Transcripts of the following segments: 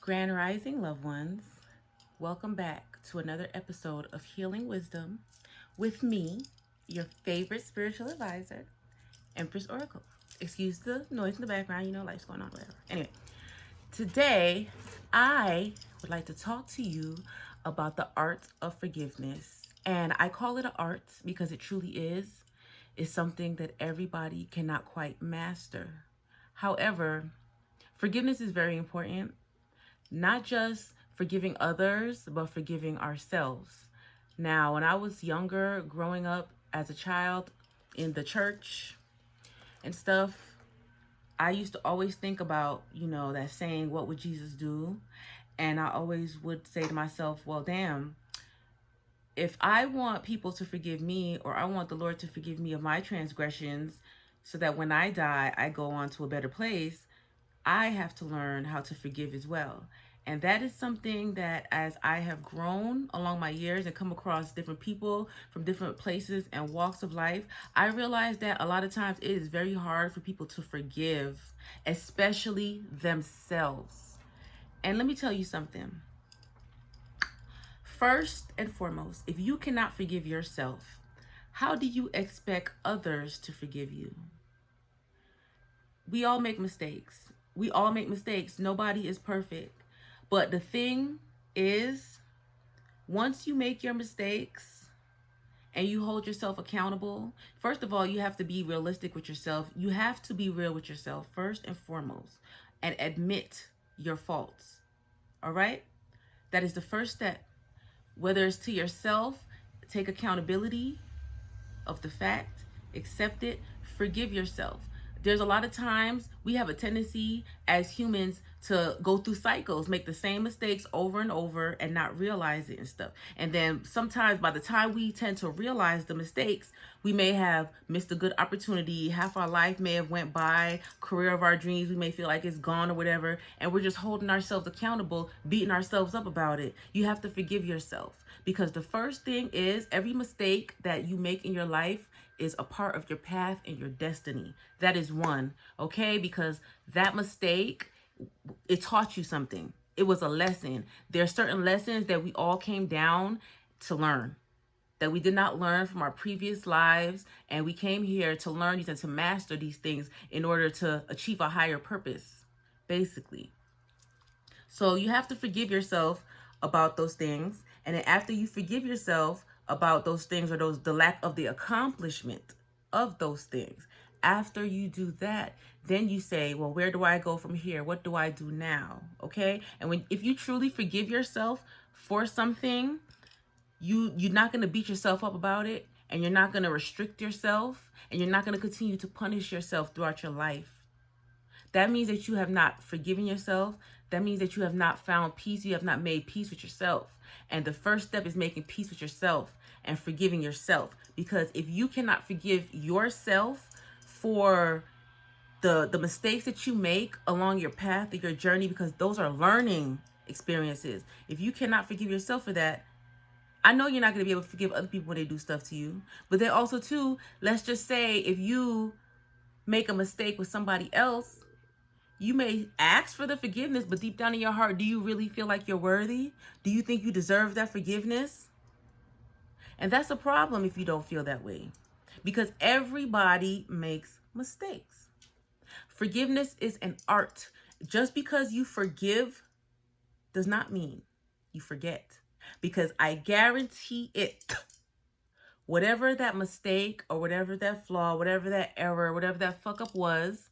Grand Rising, loved ones. Welcome back to another episode of Healing Wisdom with me, your favorite spiritual advisor, Empress Oracle. Excuse the noise in the background, life's going on, whatever. Anyway, today I would like to talk to you about the art of forgiveness. And I call it an art because it truly is. It's something that everybody cannot quite master. However, forgiveness is very important. Not just forgiving others, but forgiving ourselves. Now, when I was younger, growing up as a child in the church and stuff, I used to always think about, that saying, what would Jesus do? And I always would say to myself, well, damn, if I want people to forgive me, or I want the Lord to forgive me of my transgressions so that when I die, I go on to a better place, I have to learn how to forgive as well. And that is something that as I have grown along my years and come across different people from different places and walks of life, I realize that a lot of times it is very hard for people to forgive, especially themselves. And let me tell you something. First and foremost, if you cannot forgive yourself, how do you expect others to forgive you? We all make mistakes. Nobody is perfect. But the thing is, once you make your mistakes and you hold yourself accountable, first of all, you have to be realistic with yourself. You have to be real with yourself first and foremost and admit your faults. All right? That is the first step. Whether it's to yourself, take accountability of the fact, accept it, forgive yourself. There's a lot of times we have a tendency as humans to go through cycles, make the same mistakes over and over and not realize it and stuff. And then sometimes by the time we tend to realize the mistakes, we may have missed a good opportunity. Half our life may have went by, career of our dreams, we may feel like it's gone or whatever. And we're just holding ourselves accountable, beating ourselves up about it. You have to forgive yourself, because the first thing is every mistake that you make in your life is a part of your path and your destiny. That is one, okay? Because that mistake, it taught you something. It was a lesson. There are certain lessons that we all came down to learn, that we did not learn from our previous lives, and we came here to learn these and to master these things in order to achieve a higher purpose, basically. So you have to forgive yourself about those things. And then after you forgive yourself about those things, or the lack of the accomplishment of those things, after you do that, then you say, well, where do I go from here? What do I do now? Okay? And if you truly forgive yourself for something, you're not going to beat yourself up about it, and you're not going to restrict yourself, and you're not going to continue to punish yourself throughout your life. That means that you have not forgiven yourself. That means that you have not found peace. You have not made peace with yourself. And the first step is making peace with yourself and forgiving yourself. Because if you cannot forgive yourself for the mistakes that you make along your path, or your journey, because those are learning experiences. If you cannot forgive yourself for that, I know you're not going to be able to forgive other people when they do stuff to you. But then also too, let's just say if you make a mistake with somebody else, you may ask for the forgiveness, but deep down in your heart, do you really feel like you're worthy? Do you think you deserve that forgiveness? And that's a problem if you don't feel that way, because everybody makes mistakes. Forgiveness is an art. Just because you forgive does not mean you forget, because I guarantee it, whatever that mistake or whatever that flaw, whatever that error, whatever that fuck up was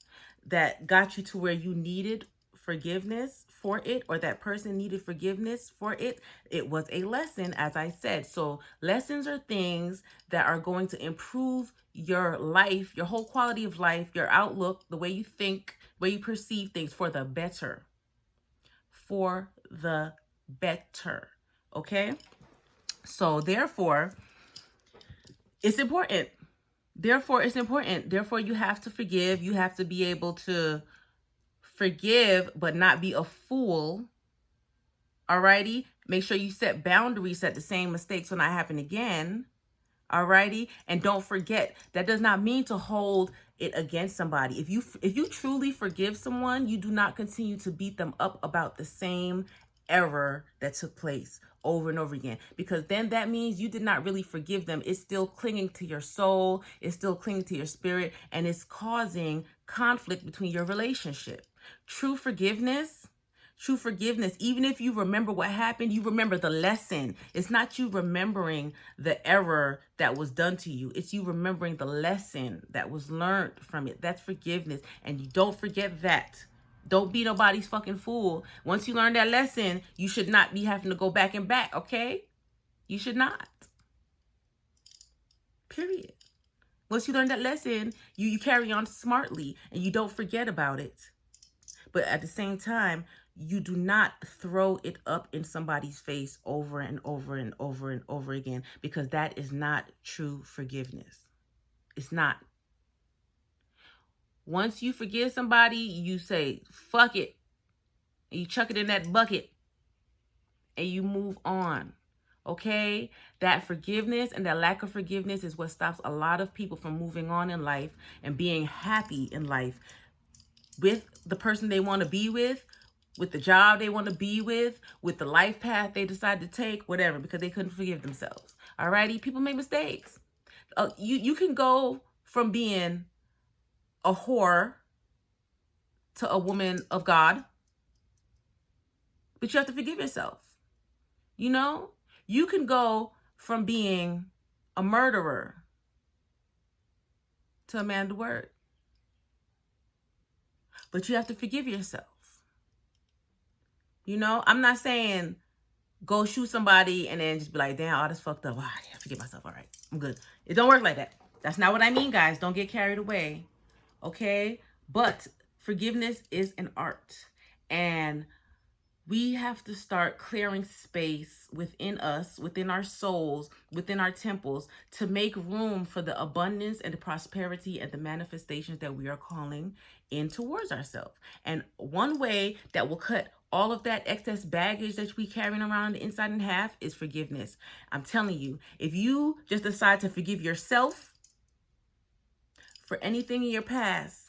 that got you to where you needed forgiveness for it, or that person needed forgiveness for it, it was a lesson, as I said. So lessons are things that are going to improve your life, your whole quality of life, your outlook, the way you think, the way you perceive things, for the better. For the better. Okay? So therefore, it's important. Therefore, you have to forgive. You have to be able to forgive, but not be a fool. Alrighty? Make sure you set boundaries, that the same mistakes will not happen again. Alrighty? And don't forget, that does not mean to hold it against somebody. If you truly forgive someone, you do not continue to beat them up about the same error that took place over and over again, because then that means you did not really forgive them. It's still clinging to your soul, it's still clinging to your spirit, and it's causing conflict between your relationship. True forgiveness, even if you remember what happened, you remember the lesson. It's not you remembering the error that was done to you. It's you remembering the lesson that was learned from it. That's forgiveness. And you don't forget that. Don't be nobody's fucking fool. Once you learn that lesson, you should not be having to go back and back, okay? You should not. Period. Once you learn that lesson, you carry on smartly and you don't forget about it. But at the same time, you do not throw it up in somebody's face over and over and over and over again, because that is not true forgiveness. It's not. Once you forgive somebody, you say, fuck it. And you chuck it in that bucket and you move on. Okay? That forgiveness and that lack of forgiveness is what stops a lot of people from moving on in life and being happy in life with the person they want to be with the job they want to be with the life path they decide to take, whatever, because they couldn't forgive themselves. Alrighty? People make mistakes. You can go from being a whore to a woman of God, but you have to forgive yourself. You know? You can go from being a murderer to a man of the word, but you have to forgive yourself. You know, I'm not saying go shoot somebody and then just be like, damn, all this fucked up. I can't forgive myself. All right, I'm good. It don't work like that. That's not what I mean, guys. Don't get carried away. Okay? But forgiveness is an art. And we have to start clearing space within us, within our souls, within our temples, to make room for the abundance and the prosperity and the manifestations that we are calling in towards ourselves. And one way that will cut all of that excess baggage that we carrying around on the inside in half is forgiveness. I'm telling you, if you just decide to forgive yourself for anything in your past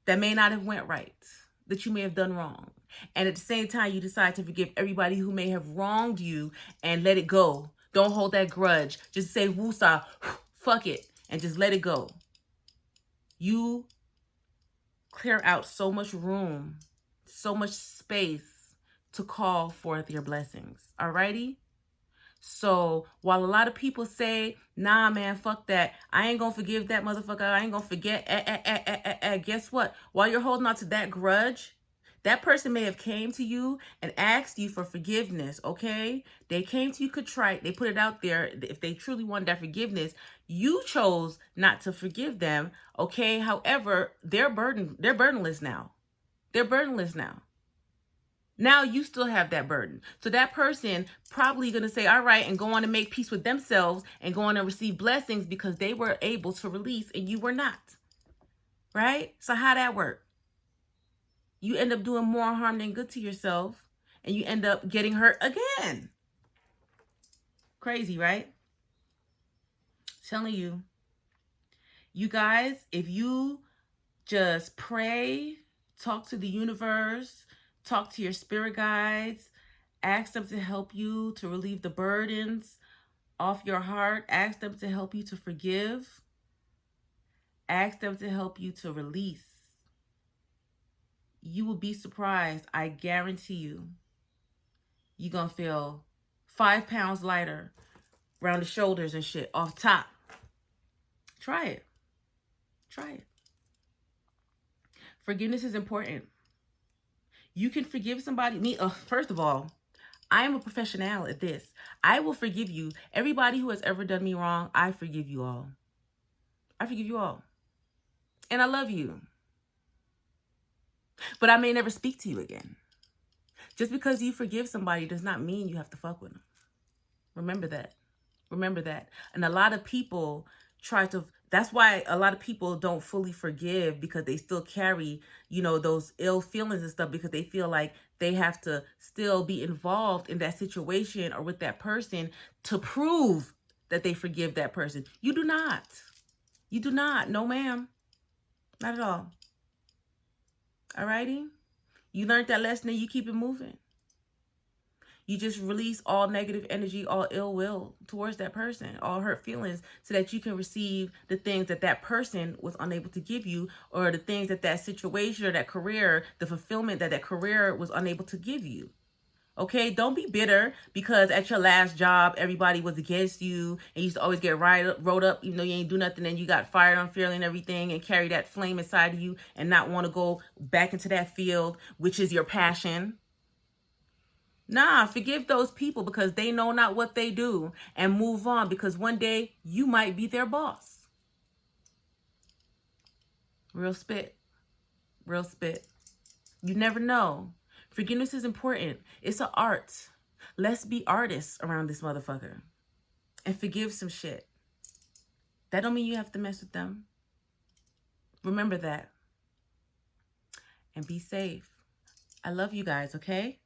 that may not have went right, that you may have done wrong, and at the same time you decide to forgive everybody who may have wronged you and let it go. Don't hold that grudge. Just say woosah, fuck it, and just let it go. You clear out so much room, so much space to call forth your blessings. Alrighty? So while a lot of people say, nah, man, fuck that, I ain't gonna forgive that motherfucker, I ain't gonna forget, guess what? While you're holding on to that grudge, that person may have came to you and asked you for forgiveness, okay? They came to you contrite, they put it out there. If they truly wanted that forgiveness, you chose not to forgive them, okay? However, they're burdenless now. They're burdenless now. Now you still have that burden. So that person probably going to say, all right, and go on and make peace with themselves and go on and receive blessings because they were able to release and you were not. Right? So how that work? You end up doing more harm than good to yourself and you end up getting hurt again. Crazy, right? Telling you. You guys, if you just pray, talk to the universe, talk to your spirit guides, ask them to help you to relieve the burdens off your heart, ask them to help you to forgive, ask them to help you to release. You will be surprised. I guarantee you, you're going to feel 5 pounds lighter around the shoulders and shit off top. Try it. Try it. Forgiveness is important. You can forgive somebody. First of all, I am a professional at this. I will forgive you. Everybody who has ever done me wrong, I forgive you all. I forgive you all. And I love you. But I may never speak to you again. Just because you forgive somebody does not mean you have to fuck with them. Remember that. Remember that. And a lot of people that's why a lot of people don't fully forgive, because they still carry, those ill feelings and stuff, because they feel like they have to still be involved in that situation or with that person to prove that they forgive that person. You do not. You do not. No, ma'am. Not at all. Alrighty? You learned that lesson and you keep it moving. You just release all negative energy, all ill will towards that person, all hurt feelings, so that you can receive the things that that person was unable to give you, or the things that that situation or that career, the fulfillment that that career was unable to give you. Okay, don't be bitter because at your last job, everybody was against you and you used to always get wrote up, you ain't do nothing, and you got fired unfairly and everything, and carry that flame inside of you and not want to go back into that field, which is your passion. Nah, forgive those people because they know not what they do, and move on, because one day you might be their boss. Real spit. Real spit. You never know. Forgiveness is important. It's an art. Let's be artists around this motherfucker and forgive some shit. That don't mean you have to mess with them. Remember that. And be safe. I love you guys, okay?